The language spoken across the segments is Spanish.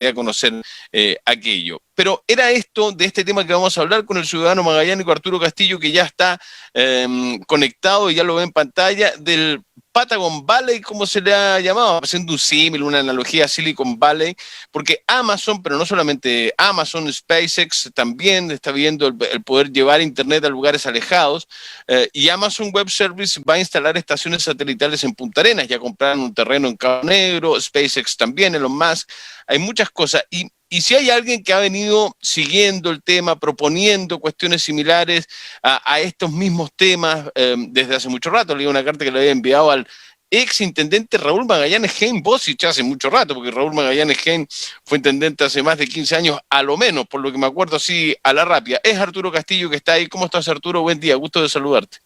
a conocer aquello. Pero era esto, de este tema que vamos a hablar con el ciudadano magallánico Arturo Castillo, que ya está conectado y ya lo ve en pantalla, del Patagon Valley, como se le ha llamado, haciendo un símil, una analogía a Silicon Valley, porque Amazon, pero no solamente Amazon, SpaceX también está viendo el poder llevar Internet a lugares alejados, y Amazon Web Service va a instalar estaciones satelitales en Punta Arenas, ya compraron un terreno en Cabo Negro, SpaceX también, Elon Musk, hay muchas cosas, y si hay alguien que ha venido siguiendo el tema, proponiendo cuestiones similares a estos mismos temas desde hace mucho rato, leí una carta que le había enviado al ex intendente Raúl Magallanes Hein Bosich hace mucho rato, porque Raúl Magallanes Hein fue intendente hace más de 15 años, a lo menos, por lo que me acuerdo así a la rápida. Es Arturo Castillo que está ahí. ¿Cómo estás, Arturo? Buen día, gusto de saludarte.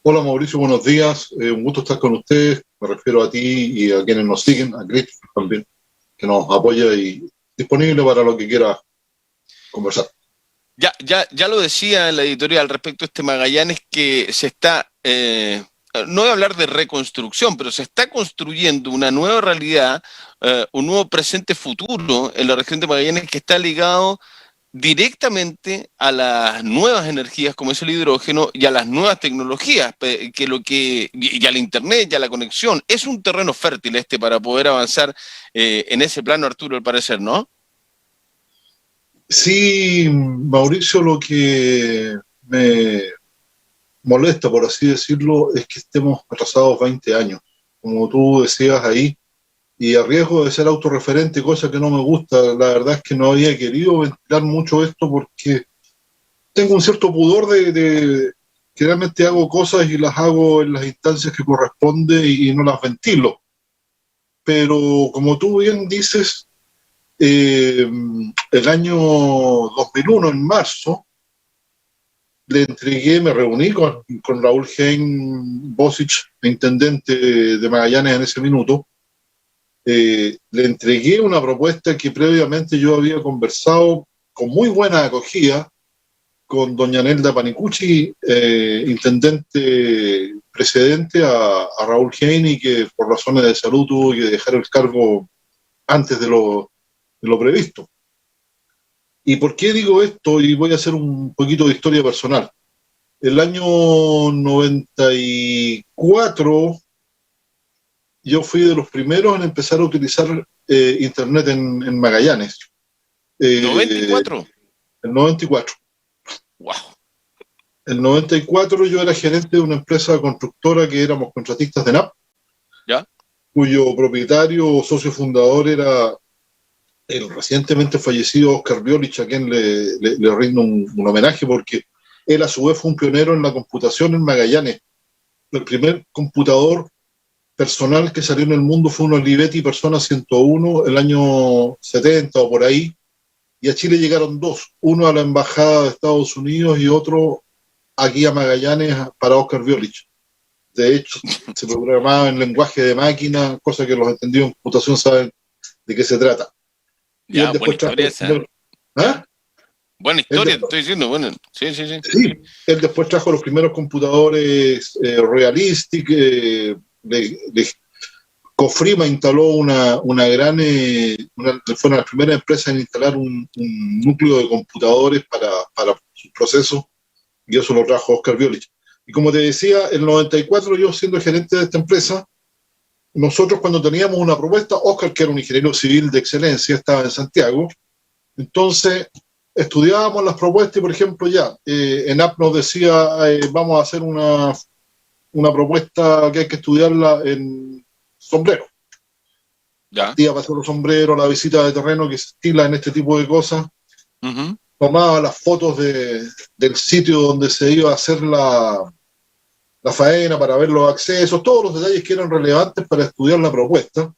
Hola Mauricio, buenos días, un gusto estar con ustedes, me refiero a ti y a quienes nos siguen, a Christopher también, que nos apoya y disponible para lo que quiera conversar. Ya lo decía en la editorial respecto a este Magallanes, que se está, no voy a hablar de reconstrucción, pero se está construyendo una nueva realidad, un nuevo presente futuro en la región de Magallanes que está ligado directamente a las nuevas energías como es el hidrógeno y a las nuevas tecnologías, y al internet y a la conexión. Es un terreno fértil este para poder avanzar en ese plano, Arturo, al parecer, ¿no? Sí, Mauricio, lo que me molesta, por así decirlo, es que estemos atrasados 20 años, como tú decías ahí, y a riesgo de ser autorreferente, cosa que no me gusta. La verdad es que no había querido ventilar mucho esto porque tengo un cierto pudor de que realmente hago cosas y las hago en las instancias que corresponde y no las ventilo. Pero como tú bien dices, el año 2001, en marzo, me reuní con Raúl Hein Bosich, intendente de Magallanes en ese minuto. Le entregué una propuesta que previamente yo había conversado con muy buena acogida con doña Nelda Panicucci, intendente precedente a Raúl Hein, y que por razones de salud tuvo que dejar el cargo antes de lo previsto. ¿Y por qué digo esto? Y voy a hacer un poquito de historia personal. El año 94 yo fui de los primeros en empezar a utilizar Internet en Magallanes. ¿94? El 94. ¡Wow! El 94 yo era gerente de una empresa constructora que éramos contratistas de NAP, ¿Ya? cuyo propietario o socio fundador era el recientemente fallecido Oscar Biolich, a quien le rindo un homenaje, porque él a su vez fue un pionero en la computación en Magallanes. El primer computador personal que salió en el mundo fue un Olivetti Persona 101 el año 70 o por ahí, y a Chile llegaron dos, uno a la Embajada de Estados Unidos y otro aquí a Magallanes para Oscar Biolich. De hecho, se programaba en lenguaje de máquina, cosa que los entendidos en computación saben de qué se trata. Y Ya, él buena después trajo historia esa. ¿Ah? Buena historia, te estoy diciendo. Bueno, sí. Sí, él después trajo los primeros computadores Realistic. Cofrima instaló una gran, fue una de las primeras empresas en instalar un núcleo de computadores para sus procesos, y eso lo trajo Oscar Biolich. Y como te decía, el 94 yo siendo gerente de esta empresa, nosotros cuando teníamos una propuesta, Oscar, que era un ingeniero civil de excelencia, estaba en Santiago, entonces estudiábamos las propuestas y, por ejemplo, ENAP nos decía, vamos a hacer una propuesta que hay que estudiarla en Sombrero. Partía para hacer los sombreros, la visita de terreno que se estila en este tipo de cosas. Uh-huh. Tomaba las fotos del sitio donde se iba a hacer la faena para ver los accesos, todos los detalles que eran relevantes para estudiar la propuesta.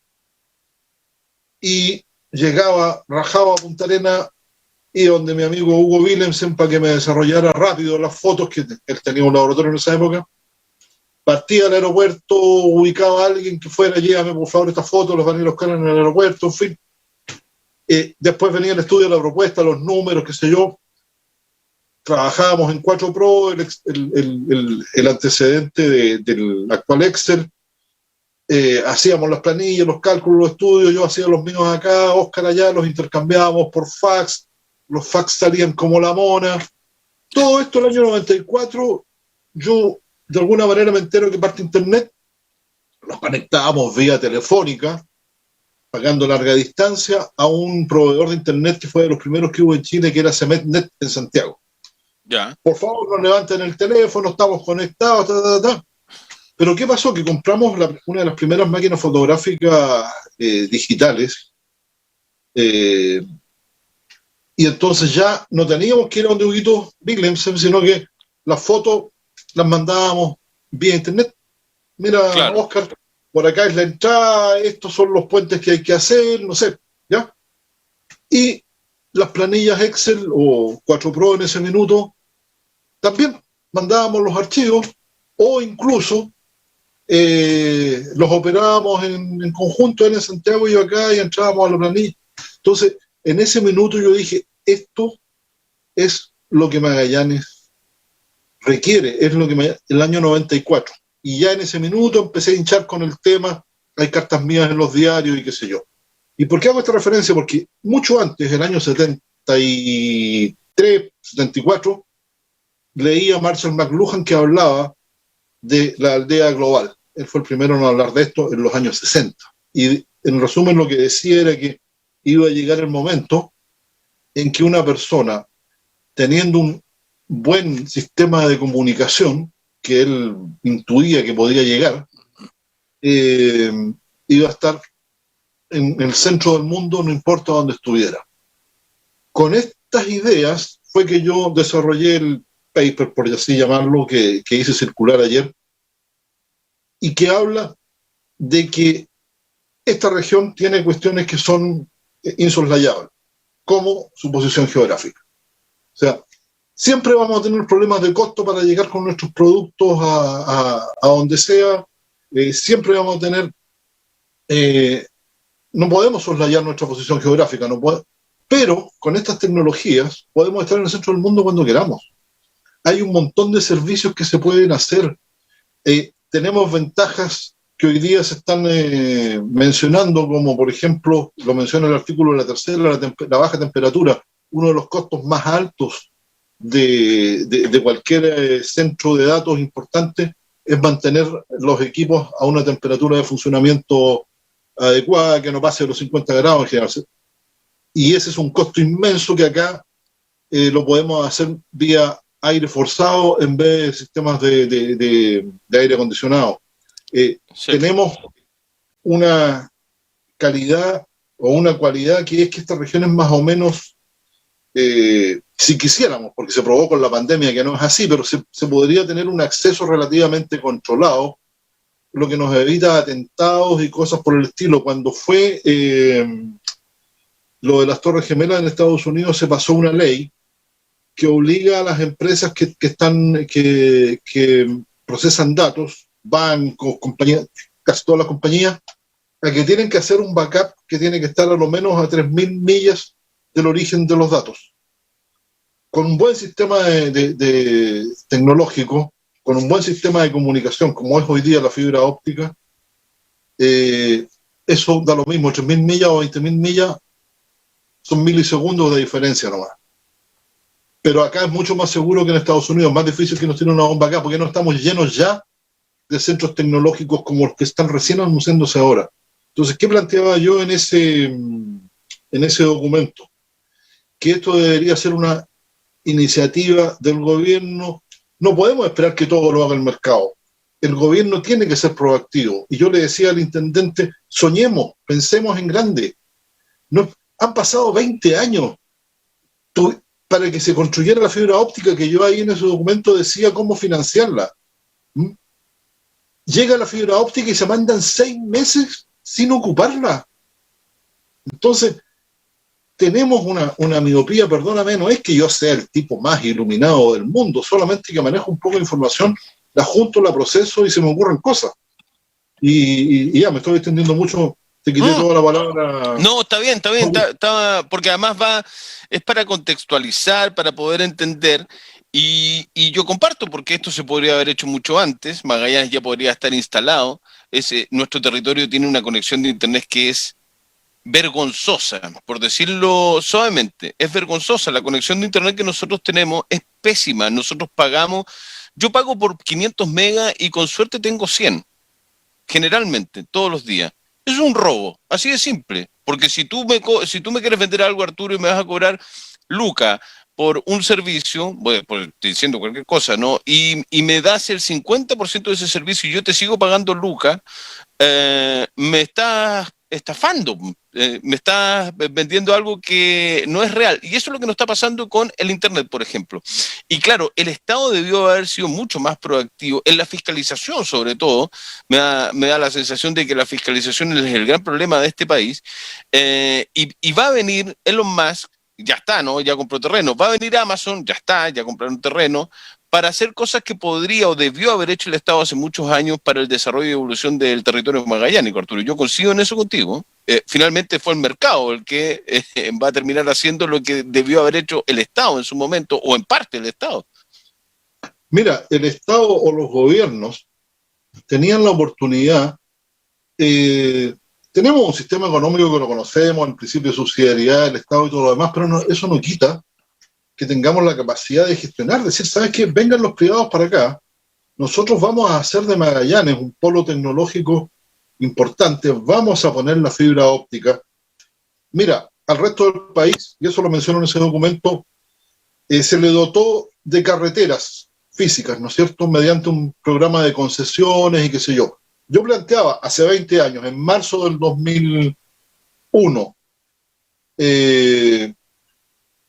Y rajaba a Punta Arenas, y donde mi amigo Hugo Willemsen para que me desarrollara rápido las fotos, que él tenía un laboratorio en esa época. Partía al aeropuerto, ubicaba a alguien que fuera, llévame por favor estas fotos, los van a ir a buscar en el aeropuerto, en fin. Después venía el estudio de la propuesta, los números, qué sé yo. Trabajábamos en 4Pro, el antecedente del actual Excel, hacíamos las planillas, los cálculos, los estudios, yo hacía los míos acá, Oscar allá, los intercambiábamos por fax, los fax salían como la mona. Todo esto el año 94, yo de alguna manera me entero que parte internet, nos conectábamos vía telefónica, pagando larga distancia, a un proveedor de internet que fue de los primeros que hubo en Chile, que era Cemetnet en Santiago. Ya. Por favor, nos levanten el teléfono, estamos conectados, Pero ¿qué pasó? Que compramos una de las primeras máquinas fotográficas digitales, y entonces ya no teníamos que ir a un dibujito Biglemsen, sino que las fotos las mandábamos vía internet. Mira, claro. Oscar, por acá es la entrada, estos son los puentes que hay que hacer, no sé, ¿ya? Y las planillas Excel o 4Pro en ese minuto, también mandábamos los archivos, o incluso los operábamos en conjunto, él en Santiago y yo acá, y entrábamos a la planilla. Entonces, en ese minuto yo dije, esto es lo que Magallanes requiere, es lo que el año 94. Y ya en ese minuto empecé a hinchar con el tema, hay cartas mías en los diarios y qué sé yo. ¿Y por qué hago esta referencia? Porque mucho antes, el año 73, 74, leí a Marshall McLuhan que hablaba de la aldea global. Él fue el primero en hablar de esto en los años 60. Y en resumen lo que decía era que iba a llegar el momento en que una persona, teniendo un buen sistema de comunicación, que él intuía que podía llegar, iba a estar en el centro del mundo, no importa dónde estuviera. Con estas ideas fue que yo desarrollé el paper, por así llamarlo, que hice circular ayer, y que habla de que esta región tiene cuestiones que son insoslayables, como su posición geográfica. O sea, siempre vamos a tener problemas de costo para llegar con nuestros productos a donde sea, siempre vamos a tener, no podemos soslayar nuestra posición geográfica, pero con estas tecnologías podemos estar en el centro del mundo cuando queramos. Hay un montón de servicios que se pueden hacer. Tenemos ventajas que hoy día se están mencionando, como por ejemplo, lo menciona el artículo de la tercera, la baja temperatura, uno de los costos más altos de cualquier centro de datos importante es mantener los equipos a una temperatura de funcionamiento adecuada, que no pase de los 50 grados en general. Y ese es un costo inmenso que acá lo podemos hacer vía aire forzado en vez de sistemas de aire acondicionado. Sí. Tenemos una calidad o una cualidad que es que esta región es más o menos, si quisiéramos, porque se probó con la pandemia que no es así, pero se podría tener un acceso relativamente controlado, lo que nos evita atentados y cosas por el estilo. Cuando fue lo de las Torres Gemelas en Estados Unidos, se pasó una ley que obliga a las empresas que procesan datos, bancos, compañías, casi todas las compañías, a que tienen que hacer un backup que tiene que estar a lo menos a 3.000 millas del origen de los datos. Con un buen sistema de tecnológico, con un buen sistema de comunicación, como es hoy día la fibra óptica, eso da lo mismo, 3.000 millas o 20.000 millas, son milisegundos de diferencia nomás. Pero acá es mucho más seguro que en Estados Unidos, más difícil que nos tiene una bomba acá, porque no estamos llenos ya de centros tecnológicos como los que están recién anunciándose ahora. Entonces, ¿qué planteaba yo en ese documento? Que esto debería ser una iniciativa del gobierno. No podemos esperar que todo lo haga el mercado. El gobierno tiene que ser proactivo. Y yo le decía al intendente, soñemos, pensemos en grande. No, han pasado 20 años para que se construyera la fibra óptica, que yo ahí en ese documento decía cómo financiarla. Llega la fibra óptica y se mandan 6 meses sin ocuparla. Entonces, tenemos una miopía, perdóname, no es que yo sea el tipo más iluminado del mundo, solamente que manejo un poco de información, la junto, la proceso y se me ocurren cosas. Y ya, me estoy extendiendo mucho, te quité toda la palabra. No, está bien, porque además es para contextualizar, para poder entender, Y yo comparto, porque esto se podría haber hecho mucho antes. Magallanes ya podría estar instalado. Nuestro territorio tiene una conexión de internet que es vergonzosa, por decirlo suavemente. Es vergonzosa. La conexión de internet que nosotros tenemos es pésima. Nosotros pagamos, yo pago por 500 megas y con suerte tengo 100, generalmente, todos los días. Es un robo, así de simple. Porque si tú me quieres vender algo, Arturo, y me vas a cobrar Luca por un servicio, bueno, estoy diciendo cualquier cosa, ¿no? Y me das el 50% de ese servicio y yo te sigo pagando Luca, me estás estafando, me estás vendiendo algo que no es real. Y eso es lo que nos está pasando con el Internet, por ejemplo. Y claro, el Estado debió haber sido mucho más proactivo en la fiscalización, sobre todo. Me da la sensación de que la fiscalización es el gran problema de este país. Y va a venir Elon Musk, ya está, ¿no? Ya compró terreno. Va a venir Amazon, ya está, ya compraron terreno, para hacer cosas que podría o debió haber hecho el Estado hace muchos años para el desarrollo y evolución del territorio magallánico, Arturo. Yo coincido en eso contigo. Finalmente fue el mercado el que va a terminar haciendo lo que debió haber hecho el Estado en su momento, o en parte el Estado. Mira, el Estado o los gobiernos tenían la oportunidad, tenemos un sistema económico que lo conocemos, el principio de subsidiariedad del Estado y todo lo demás, pero eso no quita que tengamos la capacidad de gestionar, decir, ¿sabes qué? Vengan los privados para acá, nosotros vamos a hacer de Magallanes un polo tecnológico importante, vamos a poner la fibra óptica. Mira, al resto del país, y eso lo menciono en ese documento, se le dotó de carreteras físicas, ¿no es cierto?, mediante un programa de concesiones y qué sé yo. Yo planteaba hace 20 años, en marzo del 2001, en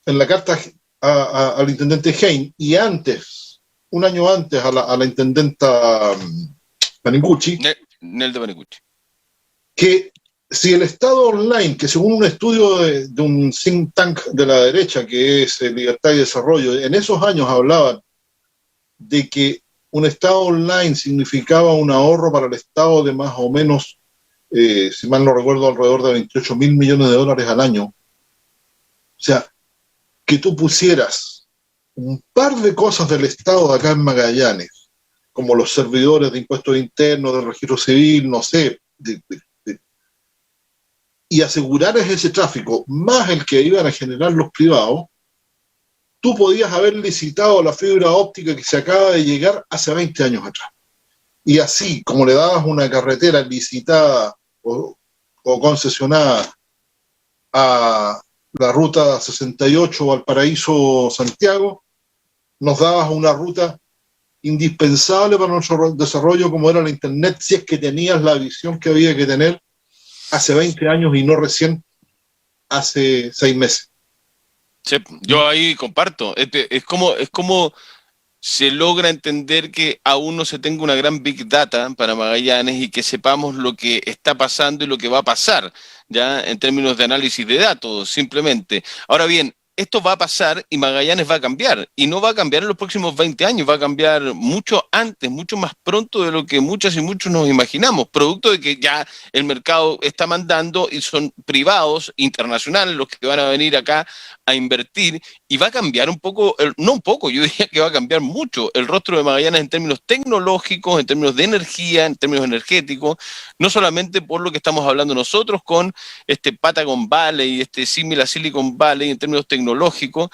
la carta al intendente Hein, y antes, un año antes, a la intendenta Panicucci, Nel de Panicucci, que si el Estado online, que según un estudio de un think tank de la derecha, que es Libertad y Desarrollo, en esos años hablaban de que un Estado online significaba un ahorro para el Estado de más o menos, si mal no recuerdo, alrededor de 28.000 millones de dólares al año. O sea, que tú pusieras un par de cosas del Estado de acá en Magallanes, como los servidores de impuestos internos, del registro civil, no sé, y aseguraras ese tráfico, más el que iban a generar los privados, tú podías haber licitado la fibra óptica que se acaba de llegar hace 20 años atrás. Y así, como le dabas una carretera licitada o concesionada a la ruta 68 Valparaíso-Santiago, nos dabas una ruta indispensable para nuestro desarrollo como era la Internet, si es que tenías la visión que había que tener hace 20 años y no recién hace 6 meses. Sí, yo ahí comparto. Es como se logra entender que aún no se tenga una gran Big Data para Magallanes y que sepamos lo que está pasando y lo que va a pasar, ya en términos de análisis de datos, simplemente. Ahora bien, esto va a pasar y Magallanes va a cambiar. Y no va a cambiar en los próximos 20 años, va a cambiar mucho antes, mucho más pronto de lo que muchas y muchos nos imaginamos, producto de que ya el mercado está mandando y son privados internacionales los que van a venir acá a invertir, y va a cambiar un poco, no un poco, yo diría que va a cambiar mucho el rostro de Magallanes en términos tecnológicos, en términos de energía, en términos energéticos, no solamente por lo que estamos hablando nosotros con este Patagon Valley, este similar Silicon Valley en términos tecnológicos,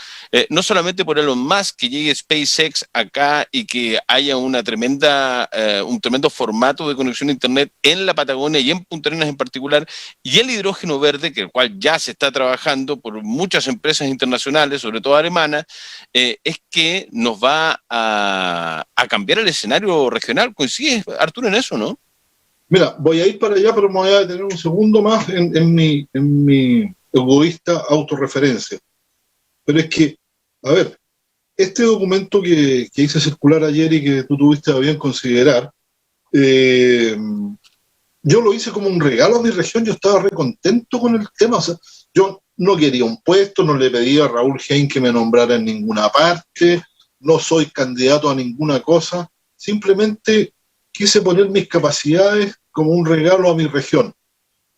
no solamente por Elon Musk, que llegue SpaceX acá y que haya un tremendo formato de conexión a Internet en la Patagonia y en Punta Arenas en particular, y el hidrógeno verde, que el cual ya se está trabajando por muchas empresas internacionales, sobre todo alemanas, es que nos va a cambiar el escenario regional. ¿Coincides, Arturo, en eso, no? Mira, voy a ir para allá, pero me voy a detener un segundo más en mi egoísta autorreferencia. Pero es que, a ver, este documento que hice circular ayer y que tú tuviste a bien considerar, yo lo hice como un regalo a mi región, yo estaba re contento con el tema, o sea, yo no quería un puesto, no le pedía a Raúl Hein que me nombrara en ninguna parte, no soy candidato a ninguna cosa, simplemente quise poner mis capacidades como un regalo a mi región.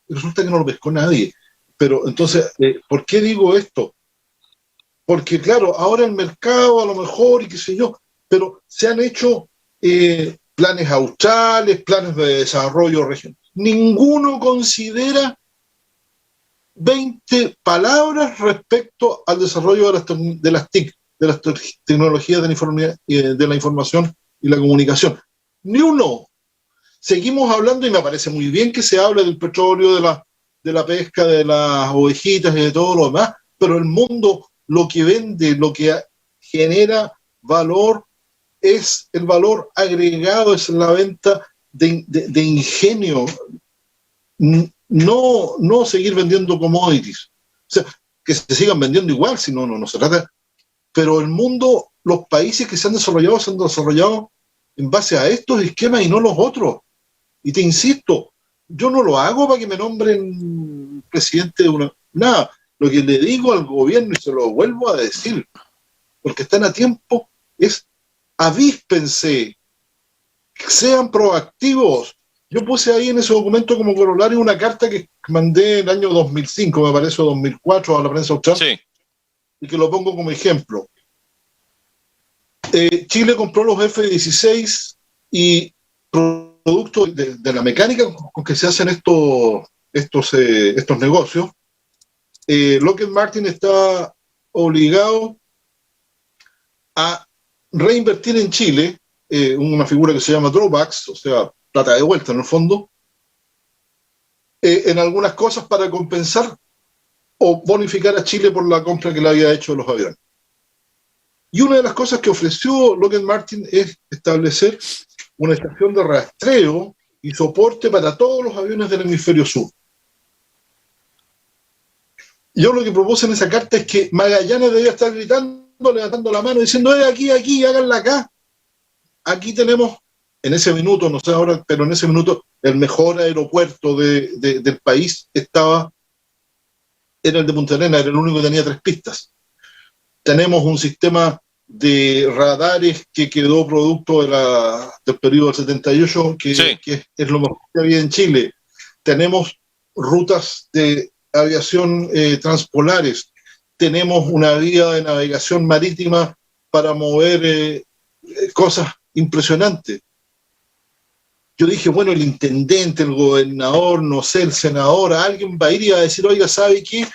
Resulta que no lo pescó nadie. Pero entonces, ¿por qué digo esto? porque claro, ahora el mercado a lo mejor y qué sé yo, pero se han hecho planes australes, planes de desarrollo regional. Ninguno considera 20 palabras respecto al desarrollo de las TIC, de las tecnologías de la información y la comunicación. Ni uno. Seguimos hablando, y me parece muy bien que se hable del petróleo, de la pesca, de las ovejitas y de todo lo demás, pero el mundo lo que vende, lo que genera valor, es el valor agregado, es la venta de ingenio. No seguir vendiendo commodities. O sea, que se sigan vendiendo igual, si no se trata. Pero el mundo, los países que se han desarrollado en base a estos esquemas y no los otros. Y te insisto, yo no lo hago para que me nombren presidente de una... Nada, lo que le digo al gobierno, y se lo vuelvo a decir, porque están a tiempo, es avíspense, sean proactivos. Yo puse ahí en ese documento como corolario una carta que mandé en el año 2005, me parece, 2004, a la prensa austral, sí, y que lo pongo como ejemplo. Chile compró los F-16 y producto de la mecánica con que se hacen estos negocios, Lockheed Martin está obligado a reinvertir en Chile una figura que se llama drawbacks, o sea, plata de vuelta en el fondo, en algunas cosas para compensar o bonificar a Chile por la compra que le había hecho de los aviones. Y una de las cosas que ofreció Lockheed Martin es establecer una estación de rastreo y soporte para todos los aviones del hemisferio sur. Yo lo que propuse en esa carta es que Magallanes debía estar gritando, levantando la mano, diciendo, aquí, háganla acá. Aquí tenemos, en ese minuto, no sé ahora, pero en ese minuto, el mejor aeropuerto del país era el de Punta Arenas, era el único que tenía 3 pistas. Tenemos un sistema de radares que quedó producto del periodo del 78, que es lo mejor que había en Chile. Tenemos rutas de aviación transpolares, tenemos una vía de navegación marítima para mover cosas impresionantes. Yo dije, bueno, el intendente, el gobernador, no sé, el senador, alguien va a ir y va a decir, oiga, ¿sabe qué?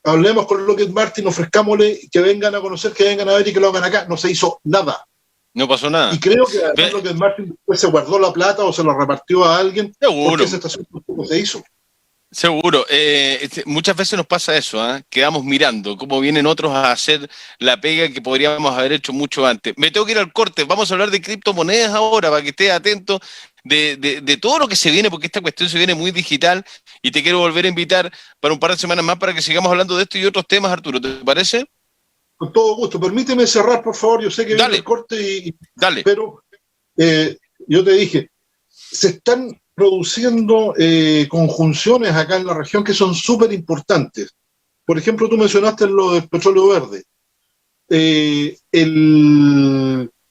Hablemos con Lockheed Martin, ofrezcámosle que vengan a conocer, que vengan a ver y que lo hagan acá. No se hizo nada. No pasó nada. Y creo que además Lockheed Martin después se guardó la plata o se la repartió a alguien. Seguro. Porque esa estación tampoco se hizo. Seguro. Muchas veces nos pasa eso, quedamos mirando cómo vienen otros a hacer la pega que podríamos haber hecho mucho antes. Me tengo que ir al corte. Vamos a hablar de criptomonedas ahora para que estés atento de todo lo que se viene, porque esta cuestión se viene muy digital y te quiero volver a invitar para un par de semanas más para que sigamos hablando de esto y otros temas, Arturo. ¿Te parece? Con todo gusto. Permíteme cerrar, por favor. Yo sé que viene el corte Dale. Pero yo te dije, se están produciendo conjunciones acá en la región que son súper importantes. Por ejemplo, tú mencionaste lo del petróleo verde. El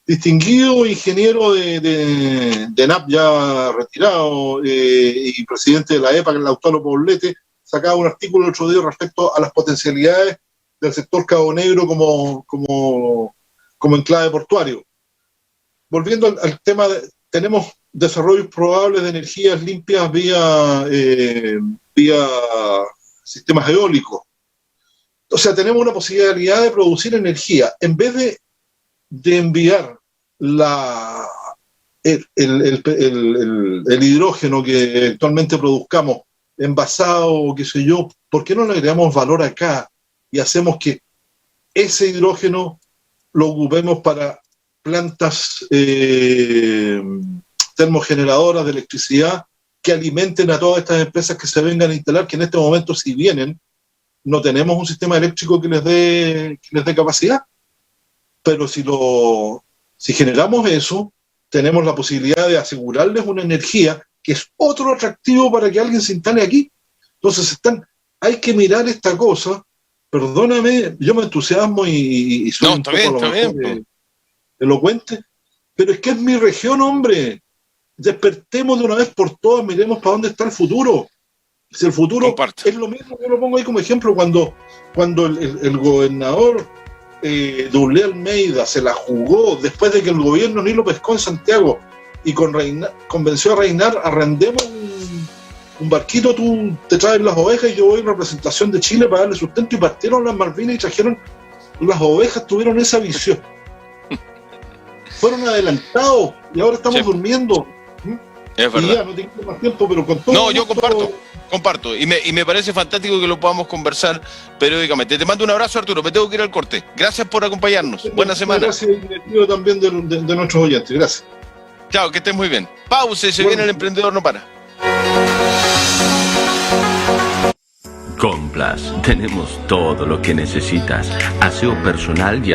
distinguido ingeniero de ENAP ya retirado y presidente de la EPA, Lautaro Poblete, sacaba un artículo el otro día respecto a las potencialidades del sector Cabo Negro como enclave portuario. Volviendo al tema, tenemos desarrollos probables de energías limpias vía sistemas eólicos. O sea, tenemos una posibilidad de producir energía. En vez de enviar el hidrógeno que actualmente produzcamos envasado o qué sé yo, ¿por qué no le agregamos valor acá y hacemos que ese hidrógeno lo ocupemos para plantas termogeneradoras de electricidad que alimenten a todas estas empresas que se vengan a instalar, que en este momento, si vienen, no tenemos un sistema eléctrico que les dé capacidad? Pero si generamos eso, tenemos la posibilidad de asegurarles una energía que es otro atractivo para que alguien se instale aquí. Entonces hay que mirar esta cosa. Perdóname, yo me entusiasmo y soy un poco elocuente, pero es que es mi región, hombre. Despertemos de una vez por todas, miremos para dónde está el futuro. Si el futuro es lo mismo, yo lo pongo ahí como ejemplo, cuando el gobernador Doble Almeida se la jugó después de que el gobierno ni lo pescó en Santiago y convenció a Reinar, arrendemos un barquito, tú te traes las ovejas y yo voy en representación de Chile para darle sustento, y partieron las Malvinas y trajeron las ovejas, tuvieron esa visión. Fueron adelantados y ahora estamos durmiendo. Es verdad. Y ya no tengo más tiempo, pero con todo. No, yo comparto. Y me parece fantástico que lo podamos conversar periódicamente. Te mando un abrazo, Arturo. Me tengo que ir al corte. Gracias por acompañarnos. Buena semana. Gracias y también de nuestros oyentes. Gracias. Chao, que estés muy bien. Pause, se viene El Emprendedor No Para. Complas, tenemos todo lo que necesitas. Aseo personal y